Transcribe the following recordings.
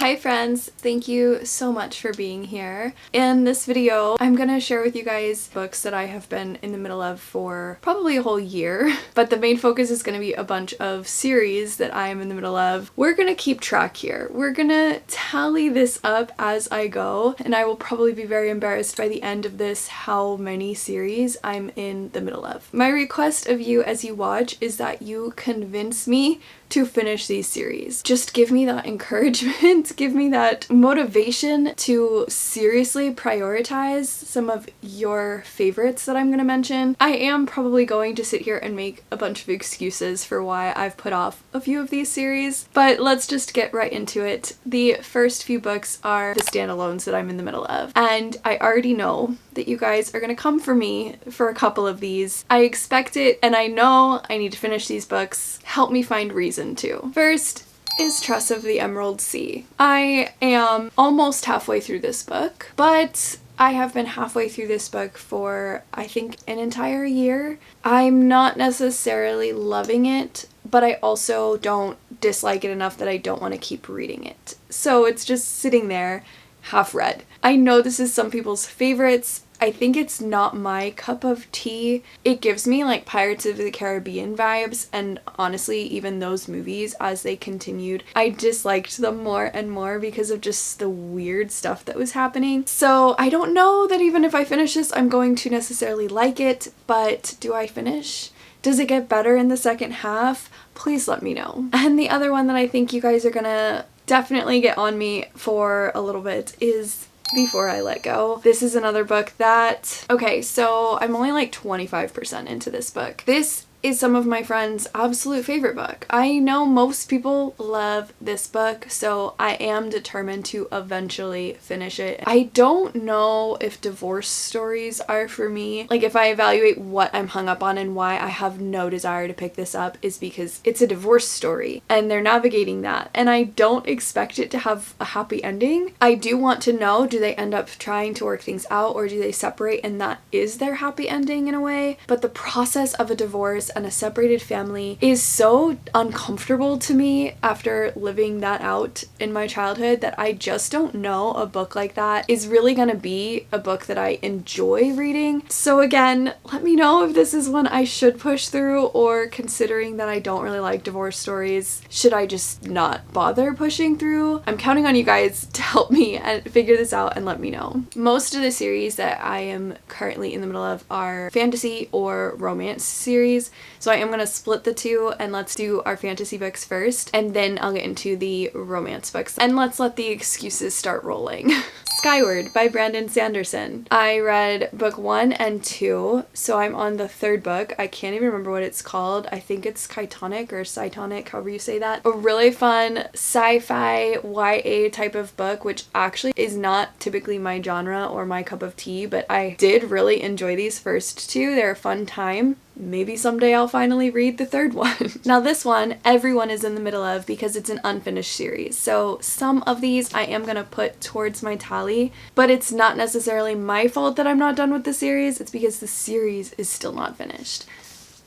Hi friends, thank you so much for being here. In this video, I'm gonna share with you guys books that I have been in the middle of for probably a whole year, but the main focus is gonna be a bunch of series that I am in the middle of. We're gonna keep track here. We're gonna tally this up as I go, and I will probably be very embarrassed by the end of this how many series I'm in the middle of. My request of you as you watch is that you convince me to finish these series. Just give me that encouragement, give me that motivation to seriously prioritize some of your favorites that I'm gonna mention. I am probably going to sit here and make a bunch of excuses for why I've put off a few of these series, but let's just get right into it. The first few books are the standalones that I'm in the middle of, and I already know that you guys are gonna come for me for a couple of these. I expect it, and I know I need to finish these books. Help me find reason to. First is Tress of the Emerald Sea. I am almost halfway through this book, but I have been halfway through this book for, I think, an entire year. I'm not necessarily loving it, but I also don't dislike it enough that I don't want to keep reading it. So it's just sitting there, half read. I know this is some people's favorites. I think it's not my cup of tea. It gives me like Pirates of the Caribbean vibes, and honestly, even those movies as they continued, I disliked them more and more because of just the weird stuff that was happening. So I don't know that even if I finish this, I'm going to necessarily like it, but do I finish? Does it get better in the second half? Please let me know. And the other one that I think you guys are gonna definitely get on me for a little bit is Before I Let Go. This is another book that, okay, so I'm only like 25% into this book. This is some of my friends' absolute favorite book. I know most people love this book, so I am determined to eventually finish it. I don't know if divorce stories are for me. Like, if I evaluate what I'm hung up on and why I have no desire to pick this up is because it's a divorce story and they're navigating that, and I don't expect it to have a happy ending. I do want to know, do they end up trying to work things out, or do they separate and that is their happy ending in a way? But the process of a divorce and a separated family is so uncomfortable to me after living that out in my childhood that I just don't know a book like that is really gonna be a book that I enjoy reading. So again, let me know if this is one I should push through, or considering that I don't really like divorce stories, should I just not bother pushing through? I'm counting on you guys to help me and figure this out and let me know. Most of the series that I am currently in the middle of are fantasy or romance series. So I am going to split the two, and let's do our fantasy books first, and then I'll get into the romance books. And let's let the excuses start rolling. Skyward by Brandon Sanderson. I read book 1 and 2, so I'm on the third book. I can't even remember what it's called. I think it's Kytonic or Cytonic, however you say that. A really fun sci-fi YA type of book, which actually is not typically my genre or my cup of tea, but I did really enjoy these first two. They're a fun time. Maybe someday I'll finally read the third one. Now this one, everyone is in the middle of because it's an unfinished series. So some of these I am gonna put towards my tally, but it's not necessarily my fault that I'm not done with the series. It's because the series is still not finished.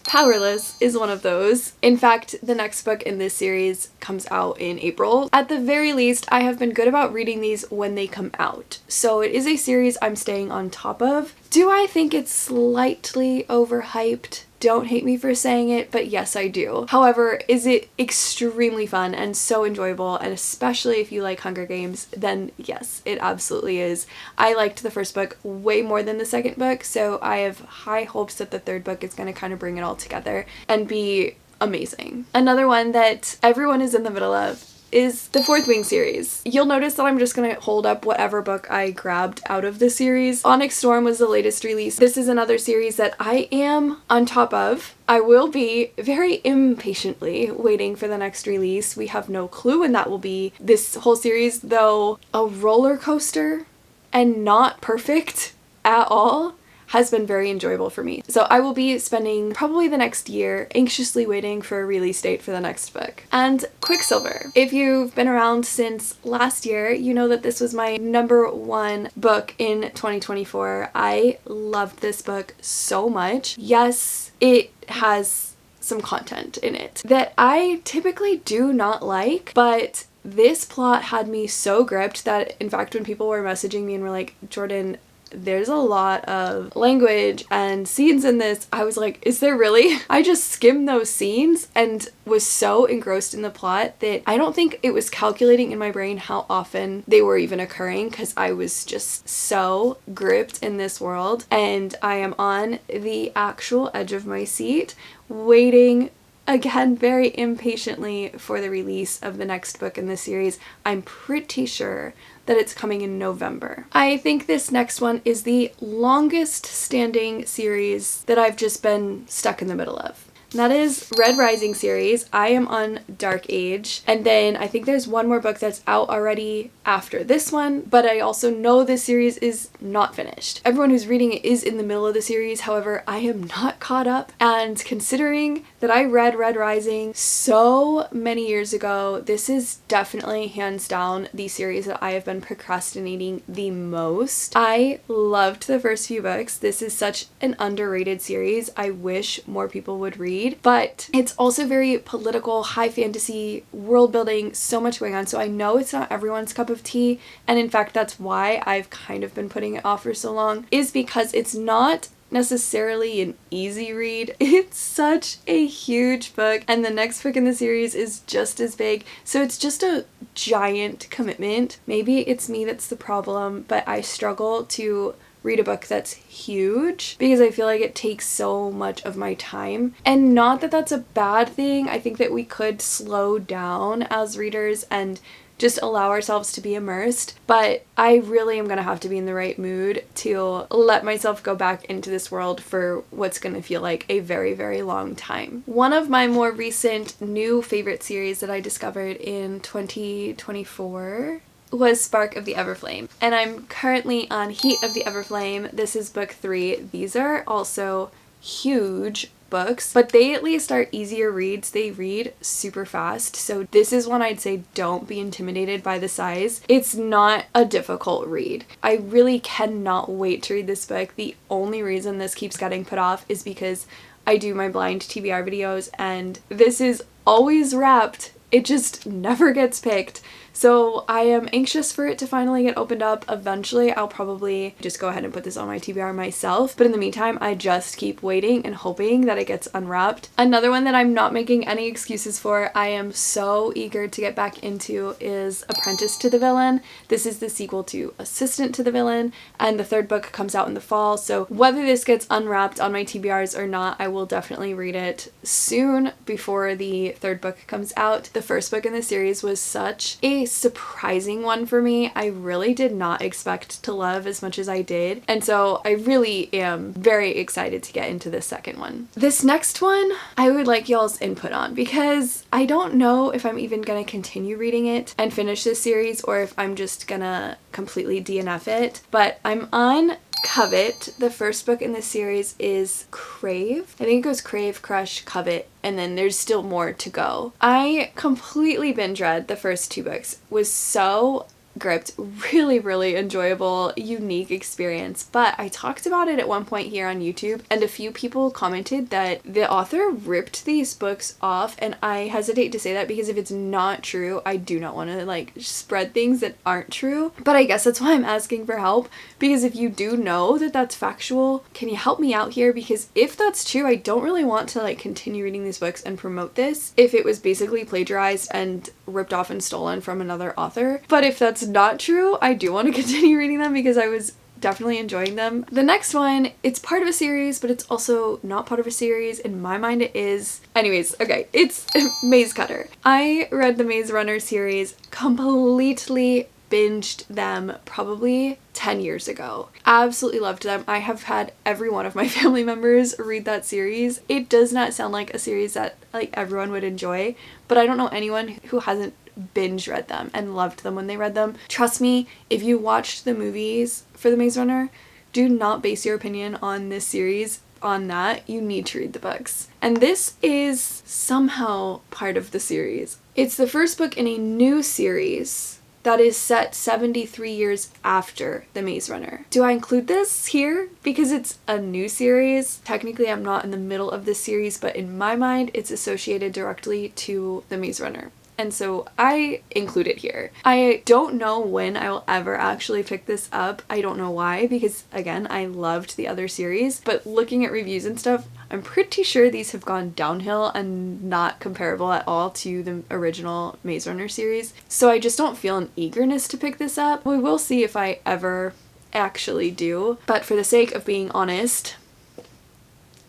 Powerless is one of those. In fact, the next book in this series comes out in April. At the very least, I have been good about reading these when they come out. So it is a series I'm staying on top of. Do I think it's slightly overhyped? Don't hate me for saying it, but yes, I do. However, is it extremely fun and so enjoyable, and especially if you like Hunger Games, then yes, it absolutely is. I liked the first book way more than the second book, so I have high hopes that the third book is going to kind of bring it all together and be amazing. Another one that everyone is in the middle of is the Fourth Wing series. You'll notice that I'm just gonna hold up whatever book I grabbed out of the series. Onyx Storm was the latest release. This is another series that I am on top of. I will be very impatiently waiting for the next release. We have no clue when that will be. This whole series, though a roller coaster and not perfect at all, has been very enjoyable for me. So I will be spending probably the next year anxiously waiting for a release date for the next book. And Quicksilver. If you've been around since last year, you know that this was my #1 book in 2024. I loved this book so much. Yes, it has some content in it that I typically do not like, but this plot had me so gripped that, in fact, when people were messaging me and were like, Jordan, there's a lot of language and scenes in this, I was like, is there really? I just skimmed those scenes and was so engrossed in the plot that I don't think it was calculating in my brain how often they were even occurring, because I was just so gripped in this world. And I am on the actual edge of my seat, waiting again very impatiently for the release of the next book in the series. I'm pretty sure that it's coming in November. I think this next one is the longest standing series that I've just been stuck in the middle of. And that is Red Rising series. I am on Dark Age, and then I think there's one more book that's out already after this one, but I also know this series is not finished. Everyone who's reading it is in the middle of the series, however, I am not caught up, and considering that I read Red Rising so many years ago, this is definitely hands down the series that I have been procrastinating the most. I loved the first few books. This is such an underrated series. I wish more people would read. But it's also very political, high fantasy, world building, so much going on. So I know it's not everyone's cup of tea. And in fact, that's why I've kind of been putting it off for so long, is because it's not necessarily an easy read. It's such a huge book, and the next book in the series is just as big. So it's just a giant commitment. Maybe it's me that's the problem, but I struggle to read a book that's huge because I feel like it takes so much of my time. And not that that's a bad thing. I think that we could slow down as readers and just allow ourselves to be immersed, but I really am gonna have to be in the right mood to let myself go back into this world for what's gonna feel like a very, very long time. One of my more recent new favorite series that I discovered in 2024 was Spark of the Everflame, and I'm currently on Heat of the Everflame. This is book 3. These are also huge books, but they at least are easier reads. They read super fast, so this is one I'd say don't be intimidated by the size. It's not a difficult read. I really cannot wait to read this book. The only reason this keeps getting put off is because I do my blind TBR videos, and this is always wrapped. It just never gets picked. So I am anxious for it to finally get opened up. Eventually, I'll probably just go ahead and put this on my TBR myself. But in the meantime, I just keep waiting and hoping that it gets unwrapped. Another one that I'm not making any excuses for, I am so eager to get back into, is Apprentice to the Villain. This is the sequel to Assistant to the Villain, and the third book comes out in the fall. So whether this gets unwrapped on my TBRs or not, I will definitely read it soon before the third book comes out. The first book in the series was such a surprising one for me. I really did not expect to love as much as I did, and so I really am very excited to get into the second one. This next one I would like y'all's input on, because I don't know if I'm even gonna continue reading it and finish this series, or if I'm just gonna completely DNF it, but I'm on Covet. The first book in this series is Crave. I think it goes Crave, Crush, Covet, and then there's still more to go. I completely binge read the first 2 books. Was so gripped. Really, really enjoyable, unique experience. But I talked about it at one point here on YouTube, and a few people commented that the author ripped these books off, and I hesitate to say that because if it's not true, I do not want to like spread things that aren't true. But I guess that's why I'm asking for help, because if you do know that that's factual, can you help me out here? Because if that's true, I don't really want to like continue reading these books and promote this if it was basically plagiarized and ripped off and stolen from another author. But if that's not true, I do want to continue reading them because I was definitely enjoying them. The next one, it's part of a series, but it's also not part of a series. In my mind it is. Anyways, okay, it's Maze Cutter. I read the Maze Runner series, completely binged them probably 10 years ago. Absolutely loved them. I have had every one of my family members read that series. It does not sound like a series that like everyone would enjoy, but I don't know anyone who hasn't binge read them and loved them when they read them. Trust me, if you watched the movies for The Maze Runner, do not base your opinion on this series on that. You need to read the books. And this is somehow part of the series. It's the first book in a new series that is set 73 years after The Maze Runner. Do I include this here? Because it's a new series. Technically, I'm not in the middle of this series, but in my mind, it's associated directly to The Maze Runner. and so I include it here. I don't know when I will ever actually pick this up. I don't know why, because again, I loved the other series, but looking at reviews and stuff, I'm pretty sure these have gone downhill and not comparable at all to the original Maze Runner series. So I just don't feel an eagerness to pick this up. We will see if I ever actually do, but for the sake of being honest,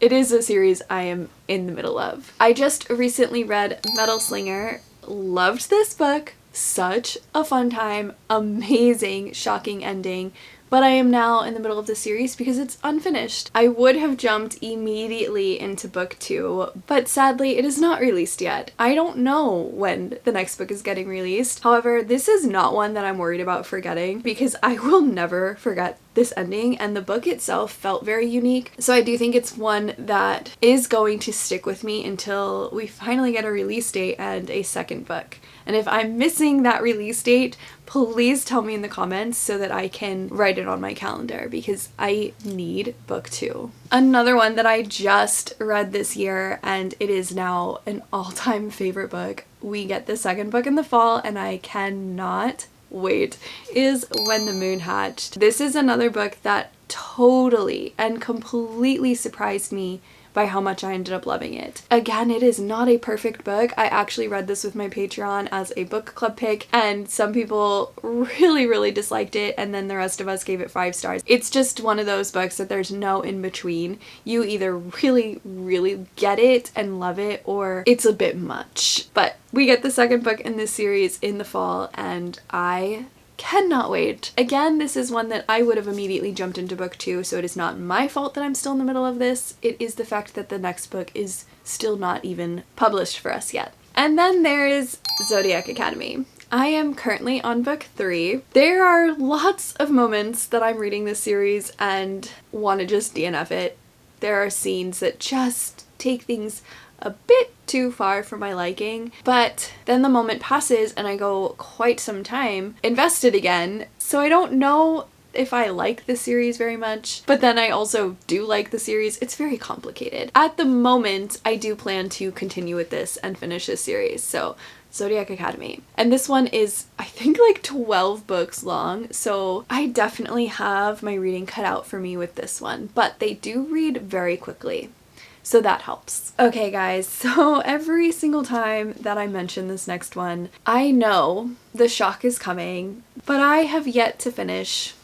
it is a series I am in the middle of. I just recently read Metal Slinger. Loved this book. Such a fun time. Amazing, shocking ending. But I am now in the middle of the series because it's unfinished. I would have jumped immediately into book 2, but sadly it is not released yet. I don't know when the next book is getting released. However, this is not one that I'm worried about forgetting because I will never forget this ending, and the book itself felt very unique. So I do think it's one that is going to stick with me until we finally get a release date and a second book. And if I'm missing that release date, please tell me in the comments so that I can write it on my calendar because I need book 2. Another one that I just read this year, and it is now an all-time favorite book. We get the second book in the fall and I cannot wait, is When the Moon Hatched. This is another book that totally and completely surprised me by how much I ended up loving it. Again, it is not a perfect book. I actually read this with my Patreon as a book club pick, and some people really disliked it, and then the rest of us gave it 5 stars. It's just one of those books that there's no in between. You either really get it and love it, or it's a bit much. But we get the second book in this series in the fall, and I cannot wait. Again, this is one that I would have immediately jumped into book 2, so it is not my fault that I'm still in the middle of this. It is the fact that the next book is still not even published for us yet. And then there is Zodiac Academy. I am currently on book 3. There are lots of moments that I'm reading this series and want to just DNF it. There are scenes that just take things a bit too far for my liking, but then the moment passes and I go quite some time invested again, so I don't know if I like the series very much, but then I also do like the series. It's very complicated. At the moment, I do plan to continue with this and finish this series, so Zodiac Academy. And this one is, I think, like 12 books long, so I definitely have my reading cut out for me with this one, but they do read very quickly. So that helps. Okay guys, so every single time that I mention this next one, I know the shock is coming, but I have yet to finish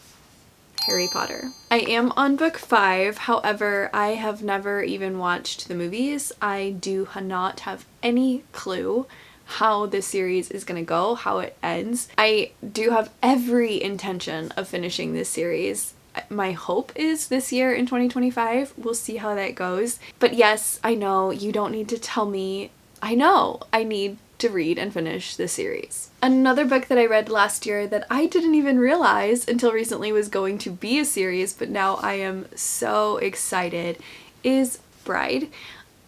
Harry Potter. I am on book 5, however, I have never even watched the movies. I do not have any clue how this series is gonna go, how it ends. I do have every intention of finishing this series. My hope is this year in 2025. We'll see how that goes. But yes, I know you don't need to tell me. I know I need to read and finish this series. Another book that I read last year that I didn't even realize until recently was going to be a series, but now I am so excited, is Bride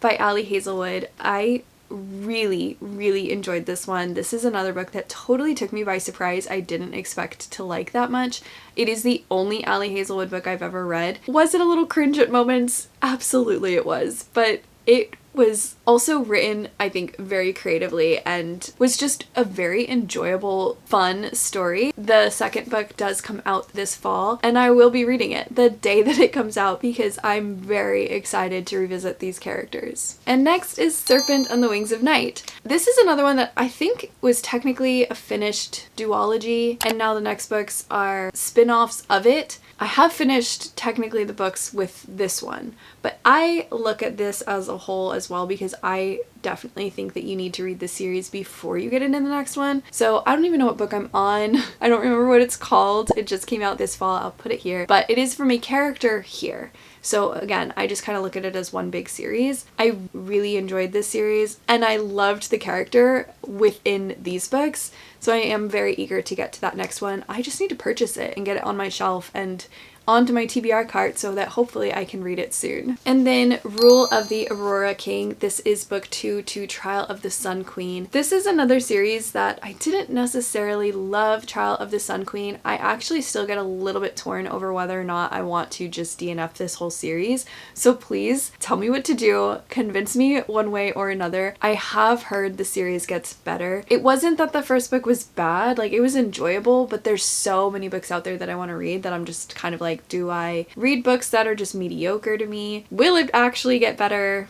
by Ali Hazelwood. I really enjoyed this one. This is another book that totally took me by surprise. I didn't expect to like that much. It is the only Ali Hazelwood book I've ever read. Was it a little cringe at moments? Absolutely it was, but it was also written, I think, very creatively and was just a very enjoyable, fun story. The second book does come out this fall, and I will be reading it the day that it comes out because I'm very excited to revisit these characters. And next is Serpent on the Wings of Night. This is another one that I think was technically a finished duology, and now the next books are spin-offs of it. I have finished technically the books with this one, but I look at this as a whole as well because I definitely think that you need to read the series before you get into the next one. So I don't even know what book I'm on. I don't remember what it's called. It just came out this fall. I'll put it here, but it is from a character here. So again, I just kind of look at it as one big series. I really enjoyed this series and I loved the character within these books. So I am very eager to get to that next one. I just need to purchase it and get it on my shelf and onto my TBR cart so that hopefully I can read it soon. And then Rule of the Aurora King. This is book 2 2 to Trial of the Sun Queen. This is another series that I didn't necessarily love. Trial of the Sun Queen. I actually still get a little bit torn over whether or not I want to just DNF this whole series. So please tell me what to do. Convince me one way or another. I have heard the series gets better. It wasn't that the first book was bad, like it was enjoyable, but there's so many books out there that I want to read that I'm just kind of like, do I read books that are just mediocre to me? Will it actually get better?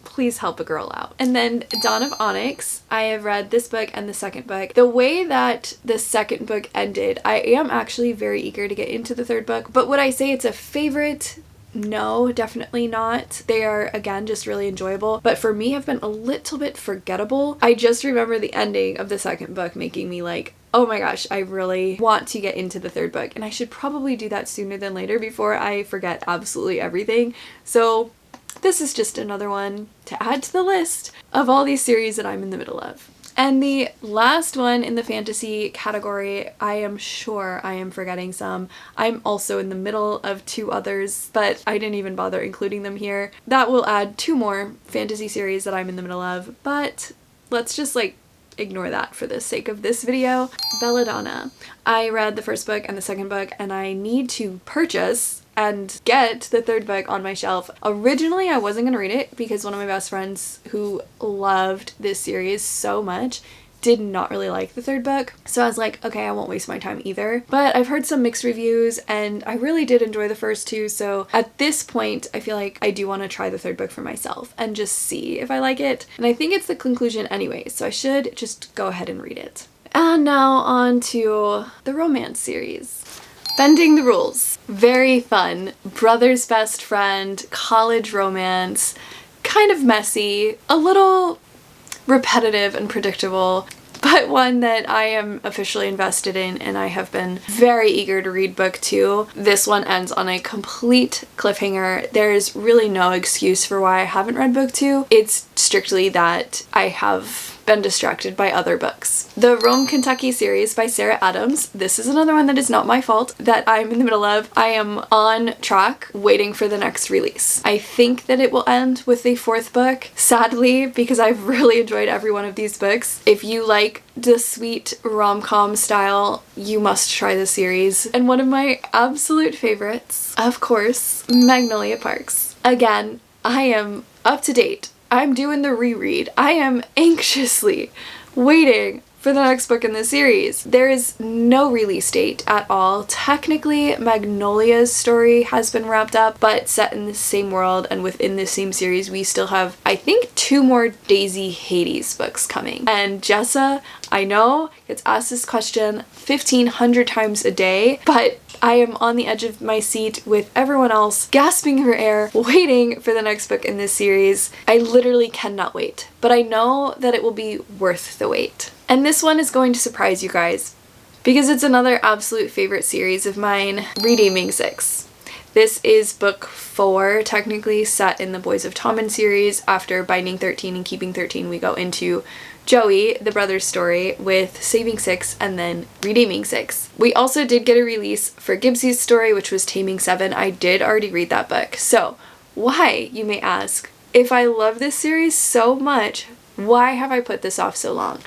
Please help a girl out. And then Dawn of Onyx. I have read this book and the second book. The way that the second book ended, I am actually very eager to get into the third book, but would I say it's a favorite? No, definitely not. They are, again, just really enjoyable, but for me have been a little bit forgettable. I just remember the ending of the second book making me like, oh my gosh, I really want to get into the third book, and I should probably do that sooner than later before I forget absolutely everything. So this is just another one to add to the list of all these series that I'm in the middle of. And the last one in the fantasy category, I am sure I am forgetting some. I'm also in the middle of 2 others, but I didn't even bother including them here. That will add 2 more fantasy series that I'm in the middle of, but let's just like ignore that for the sake of this video. Belladonna. I read the first book and the second book, and I need to purchase and get the third book on my shelf. Originally, I wasn't gonna read it because one of my best friends who loved this series so much did not really like the third book. So I was like, okay, I won't waste my time either. But I've heard some mixed reviews and I really did enjoy the first 2. So at this point, I feel like I do want to try the third book for myself and just see if I like it. And I think it's the conclusion anyway, so I should just go ahead and read it. And now on to the romance series. Bending the Rules. Very fun. Brother's best friend, college romance, kind of messy, a little repetitive and predictable, but one that I am officially invested in, and I have been very eager to read book 2. This one ends on a complete cliffhanger. There's really no excuse for why I haven't read book 2. It's strictly that I have been distracted by other books. The Rome, Kentucky series by Sarah Adams. This is another one that is not my fault that I'm in the middle of. I am on track waiting for the next release. I think that it will end with the 4th book, sadly, because I've really enjoyed every one of these books. If you like the sweet rom-com style, you must try the series. And one of my absolute favorites, of course, Magnolia Parks. Again, I am up to date. I'm doing the reread. I am anxiously waiting for the next book in the series. There is no release date at all. Technically, Magnolia's story has been wrapped up, but set in the same world and within the same series, we still have, I think, 2 more Daisy Hades books coming. And Jessa, I know, gets asked this question 1,500 times a day, but I am on the edge of my seat with everyone else, gasping for air, waiting for the next book in this series. I literally cannot wait, but I know that it will be worth the wait. And this one is going to surprise you guys because it's another absolute favorite series of mine, Redeeming Six. This is book 4, technically set in the Boys of Tommen series. After Binding 13 and Keeping 13, we go into Joey, the brother's story, with Saving Six and then Redeeming Six. We also did get a release for Gibbs's story, which was Taming 7. I did already read that book. So why, you may ask, if I love this series so much, why have I put this off so long?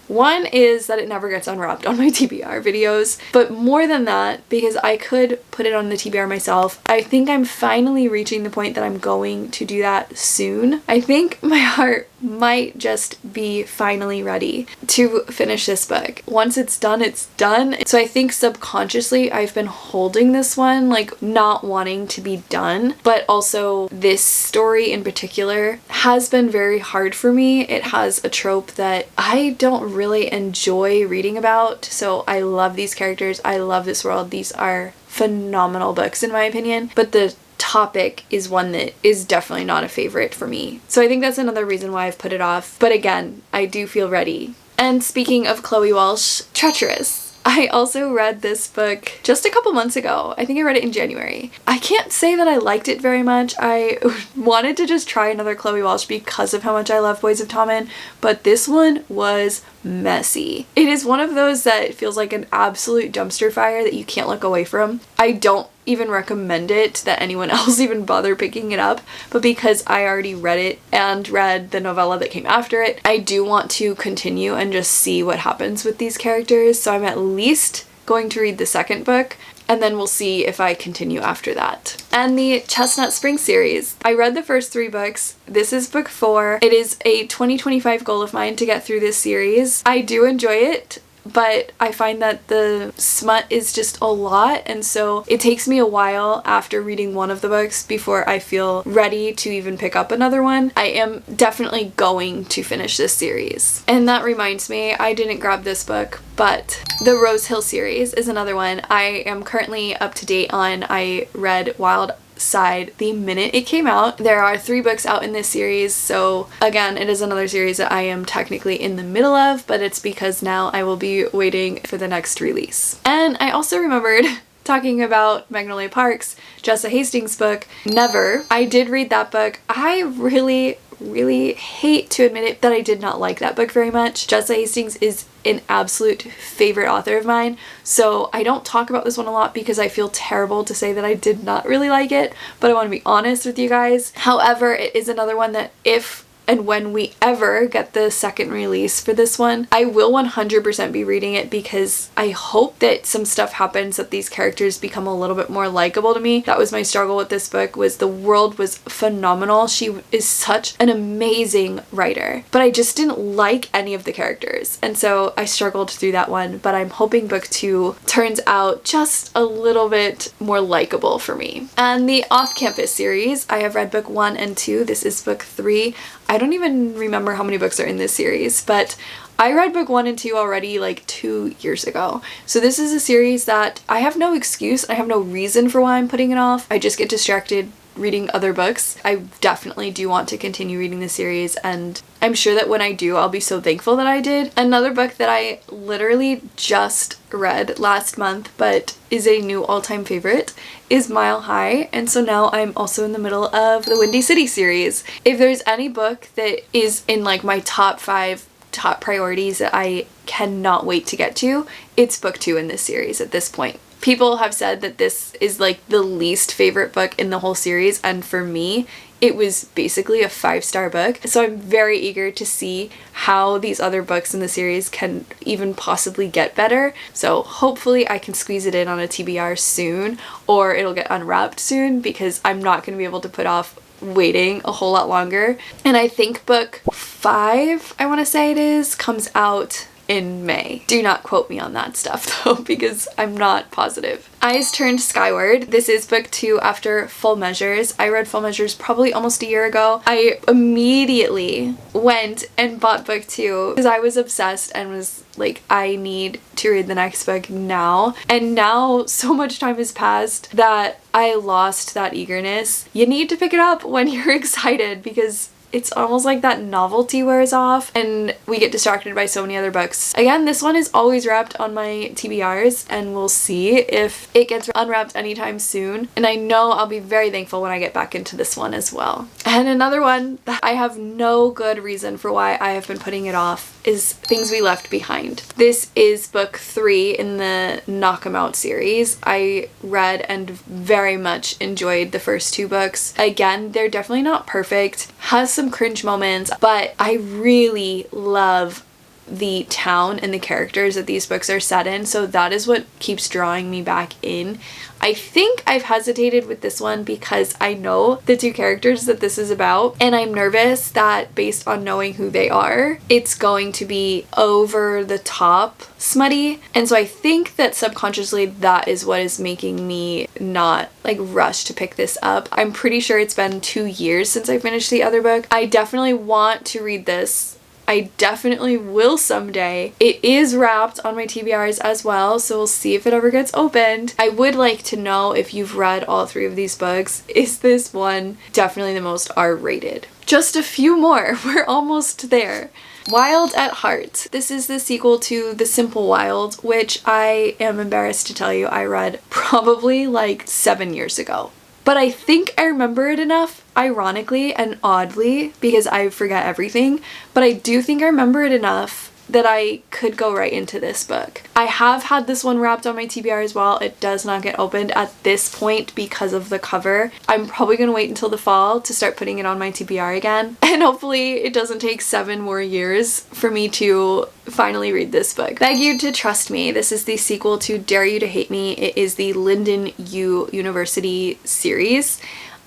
One is that it never gets unwrapped on my TBR videos, but more than that, because I could put it on the TBR myself, I think I'm finally reaching the point that I'm going to do that soon. I think my heart might just be finally ready to finish this book. Once it's done, it's done. So I think subconsciously I've been holding this one, like not wanting to be done, but also this story in particular has been very hard for me. It has a trope that I don't really enjoy reading about. So I love these characters. I love this world. These are phenomenal books in my opinion, but the topic is one that is definitely not a favorite for me. So I think that's another reason why I've put it off. But again, I do feel ready. And speaking of Chloe Walsh, Treacherous. I also read this book just a couple months ago. I think I read it in January. I can't say that I liked it very much. I wanted to just try another Chloe Walsh because of how much I love Boys of Tommen, but this one was messy. It is one of those that feels like an absolute dumpster fire that you can't look away from. I don't even recommend it that anyone else even bother picking it up, but because I already read it and read the novella that came after it, I do want to continue and just see what happens with these characters. So I'm at least going to read the second book, and then we'll see if I continue after that. And the Chestnut Spring series. I read the first 3 books. This is book 4. It is a 2025 goal of mine to get through this series. I do enjoy it, but I find that the smut is just a lot, and so it takes me a while after reading one of the books before I feel ready to even pick up another one. I am definitely going to finish this series. And that reminds me, I didn't grab this book, but the Rose Hill series is another one I am currently up to date on. I read Wild Side the minute it came out. There are 3 books out in this series, so again, it is another series that I am technically in the middle of, but it's because now I will be waiting for the next release. And I also remembered talking about Magnolia Park's Jessa Hastings book, Never. I did read that book. I really hate to admit it that I did not like that book very much. Jessa Hastings is an absolute favorite author of mine, so I don't talk about this one a lot because I feel terrible to say that I did not really like it, but I want to be honest with you guys. However, it is another one that if and when we ever get the second release for this one, I will 100% be reading it because I hope that some stuff happens that these characters become a little bit more likable to me. That was my struggle with this book, was the world was phenomenal. She is such an amazing writer, but I just didn't like any of the characters, and so I struggled through that one, but I'm hoping book 2 turns out just a little bit more likable for me. And the Off-Campus series, I have read book 1 and 2. This is book 3. I don't even remember how many books are in this series, but I read book 1 and 2 already like 2 years ago. So this is a series that I have no excuse, I have no reason for why I'm putting it off. I just get distracted reading other books. I definitely do want to continue reading the series, and I'm sure that when I do, I'll be so thankful that I did. Another book that I literally just read last month, but is a new all-time favorite, is Mile High, and so now I'm also in the middle of the Windy City series. If there's any book that is in like my top 5 top priorities that I cannot wait to get to, it's book 2 in this series at this point. People have said that this is like the least favorite book in the whole series, and for me, it was basically a 5-star book. So I'm very eager to see how these other books in the series can even possibly get better. So hopefully I can squeeze it in on a TBR soon, or it'll get unwrapped soon, because I'm not going to be able to put off waiting a whole lot longer. And I think book 5, I want to say it is, comes out in May. Do not quote me on that stuff though, because I'm not positive. Eyes Turned Skyward. This is book 2 after Full Measures. I read Full Measures probably almost a year ago. I immediately went and bought book 2 because I was obsessed and was like, I need to read the next book now. And now so much time has passed that I lost that eagerness. You need to pick it up when you're excited, because it's almost like that novelty wears off and we get distracted by so many other books. Again, this one is always wrapped on my TBRs, and we'll see if it gets unwrapped anytime soon. And I know I'll be very thankful when I get back into this one as well. And another one that I have no good reason for why I have been putting it off is Things We Left Behind. This is book 3 in the Knock 'Em Out series. I read and very much enjoyed the first 2 books. Again, they're definitely not perfect, has some cringe moments, but I really love the town and the characters that these books are set in, so that is what keeps drawing me back in. I think I've hesitated with this one because I know the 2 characters that this is about, and I'm nervous that based on knowing who they are, it's going to be over the top smutty, and so I think that subconsciously that is what is making me not like rush to pick this up. I'm pretty sure it's been 2 years since I finished the other book. I definitely want to read this. I definitely will someday. It is wrapped on my TBRs as well, so we'll see if it ever gets opened. I would like to know if you've read all 3 of these books. Is this one definitely the most R-rated? Just a few more. We're almost there. Wild at Heart. This is the sequel to The Simple Wild, which I am embarrassed to tell you I read probably like 7 years ago. But I think I remember it enough, ironically and oddly, because I forget everything, but I do think I remember it enough that I could go right into this book. I have had this one wrapped on my TBR as well. It does not get opened at this point because of the cover. I'm probably gonna wait until the fall to start putting it on my TBR again, and hopefully it doesn't take 7 more years for me to finally read this book. Beg You to Trust Me. This is the sequel to Dare You to Hate Me. It is the Linden U University series.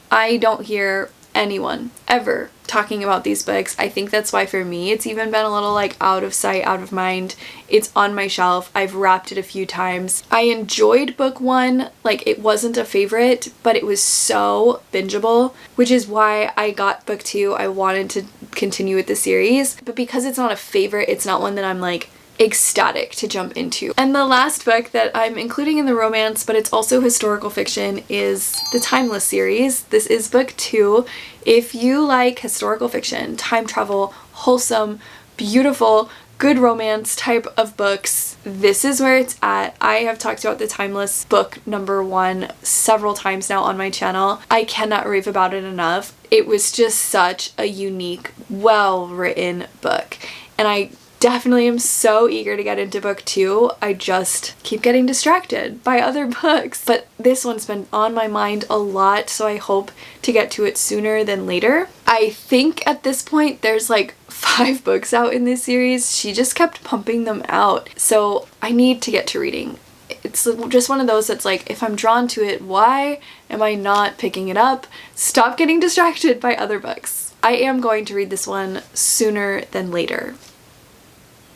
I don't hear anyone ever talking about these books. I think that's why for me it's even been a little like out of sight, out of mind. It's on my shelf. I've wrapped it a few times. I enjoyed book 1. Like, it wasn't a favorite, but it was so bingeable, which is why I got book 2. I wanted to continue with the series, but because it's not a favorite, it's not one that I'm like ecstatic to jump into. And the last book that I'm including in the romance, but it's also historical fiction, is the Timeless series. This is book 2. If you like historical fiction, time travel, wholesome, beautiful, good romance type of books, this is where it's at. I have talked about the Timeless book number 1 several times now on my channel. I cannot rave about it enough. It was just such a unique, well-written book, and I definitely am so eager to get into book 2. I just keep getting distracted by other books. But this one's been on my mind a lot, so I hope to get to it sooner than later. I think at this point there's like 5 books out in this series. She just kept pumping them out. So I need to get to reading. It's just one of those that's like, if I'm drawn to it, why am I not picking it up? Stop getting distracted by other books. I am going to read this one sooner than later.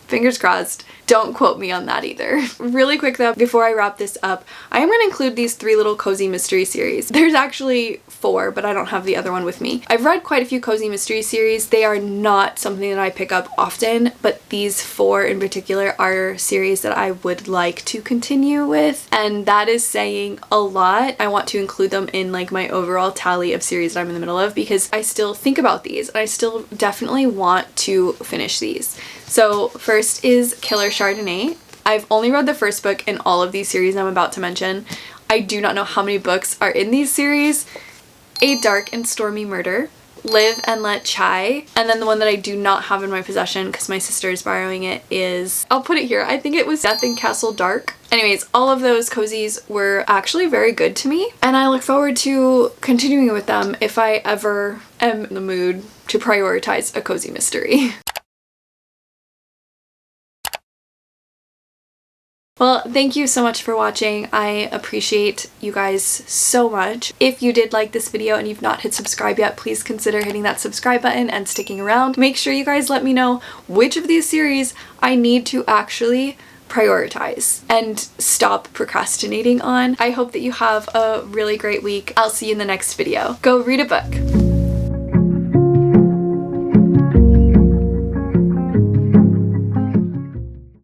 Fingers crossed. Don't quote me on that either. Really quick though, before I wrap this up, I am going to include these 3 little cozy mystery series. There's actually 4, but I don't have the other one with me. I've read quite a few cozy mystery series. They are not something that I pick up often, but these 4 in particular are series that I would like to continue with, and that is saying a lot. I want to include them in like my overall tally of series that I'm in the middle of, because I still think about these and I still definitely want to finish these. So first is Killer Chardonnay. I've only read the first book in all of these series I'm about to mention. I do not know how many books are in these series. A Dark and Stormy Murder, Live and Let Chai, and then the one that I do not have in my possession because my sister is borrowing it is, I'll put it here, I think it was Death in Castle Dark. Anyways, all of those cozies were actually very good to me, and I look forward to continuing with them if I ever am in the mood to prioritize a cozy mystery. Well, thank you so much for watching. I appreciate you guys so much. If you did like this video and you've not hit subscribe yet, please consider hitting that subscribe button and sticking around. Make sure you guys let me know which of these series I need to actually prioritize and stop procrastinating on. I hope that you have a really great week. I'll see you in the next video. Go read a book.